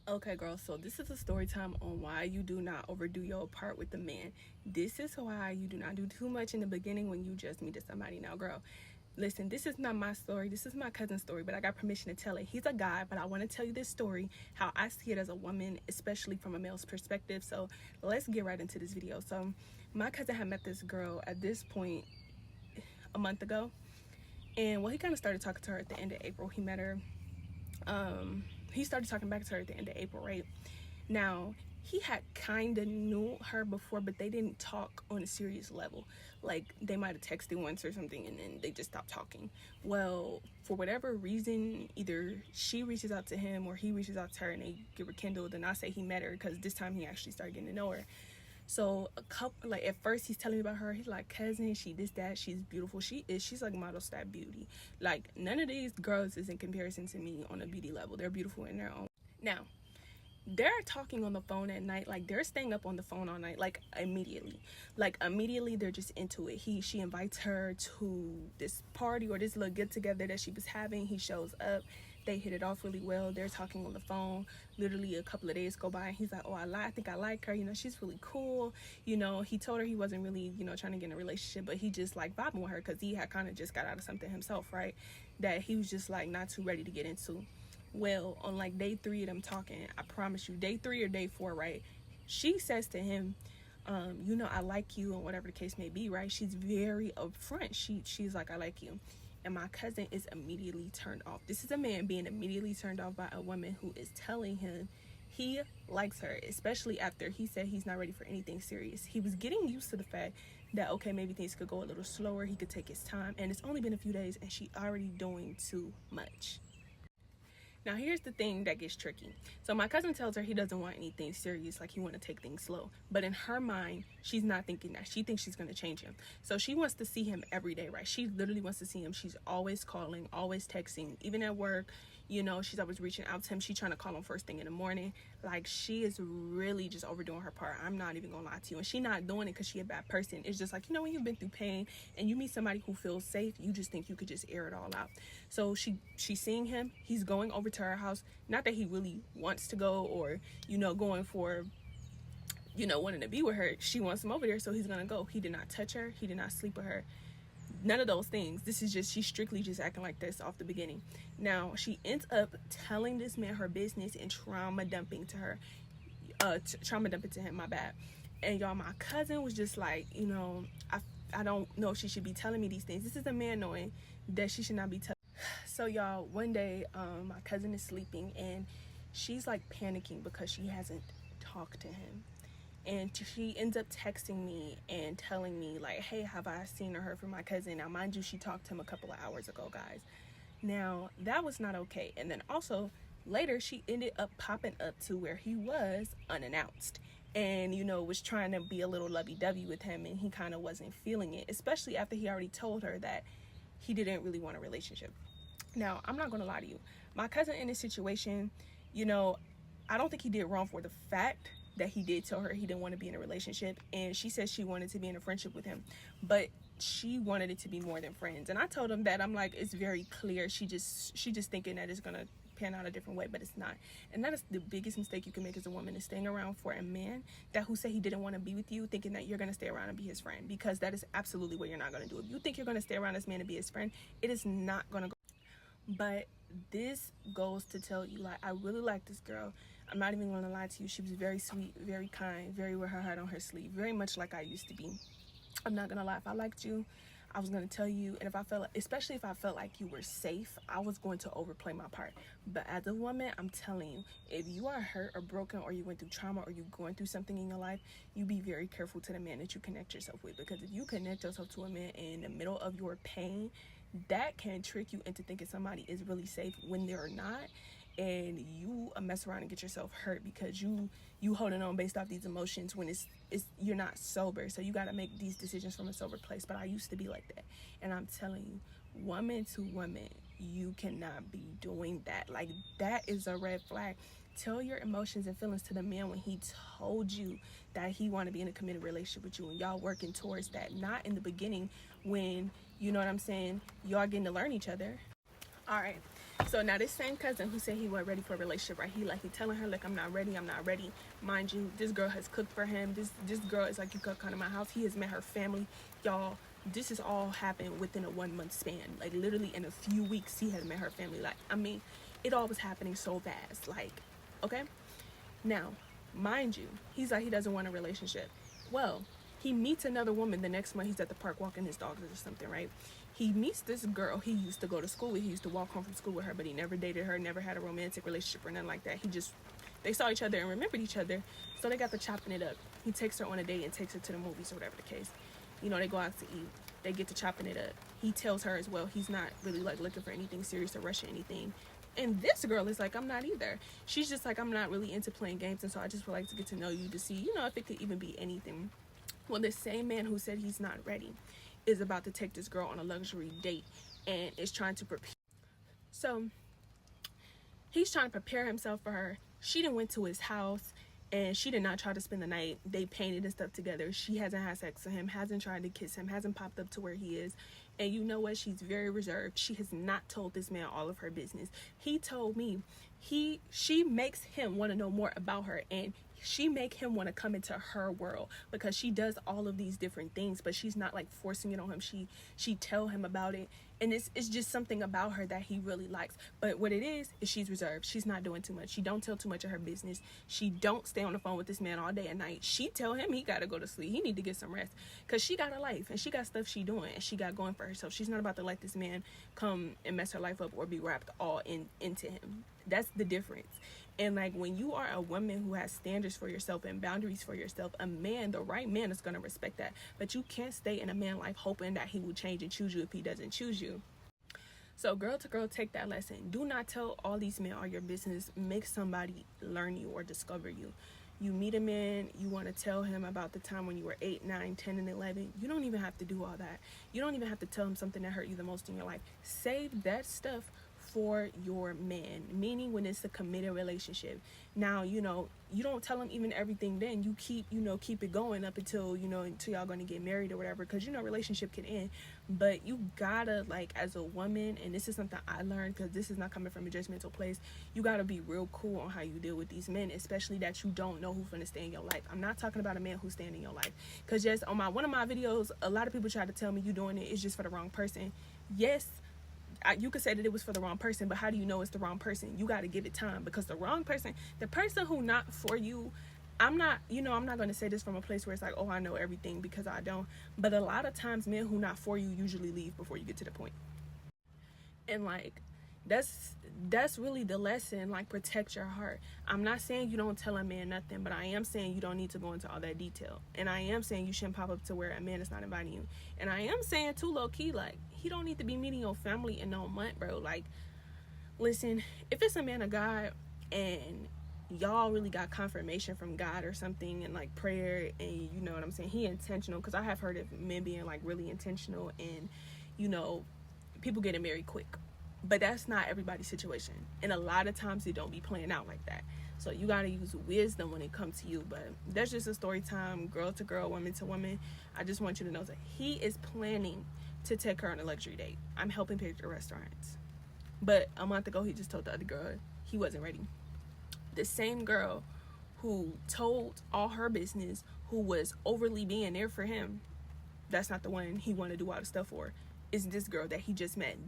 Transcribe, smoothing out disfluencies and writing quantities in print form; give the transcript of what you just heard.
Okay, girl, so this is a story time on why you do not overdo your part with the man. This is why you do not do too much in the beginning when you just meet somebody. Now, girl, listen, this is not my story. This is my cousin's story, but I got permission to tell it. He's a guy, but I want to tell you this story, how I see it as a woman, especially from a male's perspective. So let's get right into this video. So my cousin had met this girl at this point a month ago. And well, he kind of started talking to her at the end of April. He met her. He started talking back to her at the end of April, right? Now, he had kind of knew her before, but they didn't talk on a serious level. Like, they might have texted once or something, and then they just stopped talking. Well, for whatever reason, either she reaches out to him or he reaches out to her and they get rekindled. And I say he met her because this time he actually started getting to know her. So like at first he's telling me about her. He's like, cousin, she this, that, she's beautiful. She's like model style beauty. Like, none of these girls is in comparison to me on a beauty level. They're beautiful in their own. Now, they're talking on the phone at night. Like, they're staying up on the phone all night, like immediately they're just into it. She invites her to this party or this little get together that she was having. He shows up. They hit it off really well. They're talking on the phone. Literally a couple of days go by and he's like, oh, I think I like her, she's really cool. He told her he wasn't really trying to get in a relationship, but he just like vibing with her because he had kind of just got out of something himself, right, that he was just like not too ready to get into. Well, on like day 3 of them talking, I promise you, day 3 or day 4, right, she says to him, I like you, and whatever the case may be, right? She's very upfront. She's like, I like you. And my cousin is immediately turned off. This is a man being immediately turned off by a woman who is telling him he likes her, especially after he said he's not ready for anything serious. He was getting used to the fact that, okay, maybe things could go a little slower. He could take his time. And it's only been a few days and she already doing too much. Now, here's the thing that gets tricky. So my cousin tells her he doesn't want anything serious, like he want to take things slow. But in her mind, she's not thinking that. She thinks she's going to change him. So she wants to see him every day, right? She literally wants to see him. She's always calling, always texting, even at work. She's always reaching out to him. She's trying to call him first thing in the morning. Like, she is really just overdoing her part. I'm not even going to lie to you. And she's not doing it because she's a bad person. It's just like, when you've been through pain and you meet somebody who feels safe, you just think you could just air it all out. So she's seeing him. He's going over to her house. Not that he really wants to go or, going for, wanting to be with her. She wants him over there, so he's going to go. He did not touch her. He did not sleep with her. None of those things. This is just, she's strictly just acting like this off the beginning. Now, she ends up telling this man her business and trauma dumping to her. Trauma dumping to him, my bad. And y'all, my cousin was just like, I don't know if she should be telling me these things. This is a man knowing that she should not be telling. So y'all, one day, my cousin is sleeping and she's like panicking because she hasn't talked to him. And she ends up texting me and telling me like, hey, have I seen or heard from my cousin? Now, mind you, she talked to him a couple of hours ago, guys. Now, that was not okay. And then also later, she ended up popping up to where he was unannounced and, was trying to be a little lovey-dovey with him, and he kind of wasn't feeling it, especially after he already told her that he didn't really want a relationship. Now, I'm not going to lie to you. My cousin in this situation, I don't think he did wrong for the fact that he did tell her he didn't want to be in a relationship, and she said she wanted to be in a friendship with him, but she wanted it to be more than friends. And I told him that, I'm like, it's very clear. She just thinking that it's going to pan out a different way, but it's not. And that is the biggest mistake you can make as a woman, is staying around for a man who said he didn't want to be with you, thinking that you're going to stay around and be his friend, because that is absolutely what you're not going to do. If you think you're going to stay around this man and be his friend, it is not going to go. But this goes to tell you, like, I really like this girl. I'm not even going to lie to you. She was very sweet, very kind, very with her heart on her sleeve, very much like I used to be. I'm not going to lie. If I liked you, I was going to tell you. And if I felt, especially if I felt like you were safe, I was going to overplay my part. But as a woman, I'm telling you, if you are hurt or broken, or you went through trauma, or you're going through something in your life, you be very careful to the man that you connect yourself with. Because if you connect yourself to a man in the middle of your pain, that can trick you into thinking somebody is really safe when they're not, and you mess around and get yourself hurt because you holding on based off these emotions when it's you're not sober. So you got to make these decisions from a sober place. But I used to be like that, and I'm telling you, woman to woman, you cannot be doing that. Like, that is a red flag. Tell your emotions and feelings to the man when he told you that he want to be in a committed relationship with you, and y'all working towards that, not in the beginning when, you know what I'm saying, y'all getting to learn each other. All right, So now this same cousin who said he wasn't ready for a relationship, right? He telling her like, I'm not ready. Mind you, this girl has cooked for him. This girl is like, you could come to my house. He has met her family, y'all. This has all happened within a 1 month span. Like literally in a few weeks, he has met her family. Like, I mean, it all was happening so fast. Like, okay. Now, mind you, he's like, he doesn't want a relationship. Well, he meets another woman the next month. He's at the park walking his dogs or something, right? He meets this girl he used to go to school with. He used to walk home from school with her, but he never dated her, never had a romantic relationship or nothing like that. They saw each other and remembered each other, so they got to chopping it up. He takes her on a date and takes her to the movies or whatever the case. You know, they go out to eat. They get to chopping it up. He tells her as well he's not really like looking for anything serious or rushing anything. And this girl is like, I'm not either. She's just like, I'm not really into playing games, and so I just would like to get to know you to see, you know, if it could even be anything. Well, the same man who said he's not ready is about to take this girl on a luxury date and is trying to prepare. So he's trying to prepare himself for her. She done went to his house and she did not try to spend the night. They painted and stuff together. She hasn't had sex with him, hasn't tried to kiss him, hasn't popped up to where he is. And you know what? She's very reserved. She has not told this man all of her business. He told me she makes him want to know more about her, and she make him want to come into her world because she does all of these different things, but she's not like forcing it on him. She tell him about it, and it's just something about her that he really likes. But what it is she's reserved. She's not doing too much. She don't tell too much of her business. She don't stay on the phone with this man all day and night. She tell him he gotta go to sleep. He need to get some rest because she got a life and she got stuff she doing and she got going for herself. She's not about to let this man come and mess her life up or be wrapped all into him. That's the difference. And like when you are a woman who has standards for yourself and boundaries for yourself, a man, the right man, is going to respect that. But you can't stay in a man life hoping that he will change and choose you if he doesn't choose you. So girl to girl, take that lesson. Do not tell all these men all your business. Make somebody learn you or discover you. You meet a man, you want to tell him about the time when you were 8, 9, 10, and 11. You don't even have to do all that. You don't even have to tell him something that hurt you the most in your life. Save that stuff for your man, meaning when it's a committed relationship. Now, you know, you don't tell him even everything then. You keep it going up until y'all going to get married or whatever, because relationship can end. But you gotta, like, as a woman, and this is something I learned because this is not coming from a judgmental place, you gotta be real cool on how you deal with these men, especially that you don't know who's gonna stay in your life. I'm not talking about a man who's staying in your life, because just on one of my videos, a lot of people try to tell me you doing it is just for the wrong person. Yes, you could say that it was for the wrong person, but how do you know it's the wrong person? You got to give it time, because the wrong person, the person who not for you, I'm not going to say this from a place where it's like, oh, I know everything, because I don't. But a lot of times men who not for you usually leave before you get to the point. And like, that's really the lesson. Like, protect your heart. I'm not saying you don't tell a man nothing, but I am saying you don't need to go into all that detail. And I am saying you shouldn't pop up to where a man is not inviting you. And I am saying too, low key, like, he don't need to be meeting your family in no month, bro. Like, listen, if it's a man of God and y'all really got confirmation from God or something, and like prayer, and you know what I'm saying, he intentional, because I have heard of men being like really intentional, and people getting married quick. But that's not everybody's situation, and a lot of times it don't be playing out like that. So you got to use wisdom when it comes to you. But that's just a story time, girl to girl, woman to woman. I just want you to know that he is planning to take her on a luxury date. I'm helping pick the restaurants. But a month ago, he just told the other girl he wasn't ready. The same girl who told all her business, who was overly being there for him, that's not the one he wanted to do all the stuff for. Is this girl that he just met.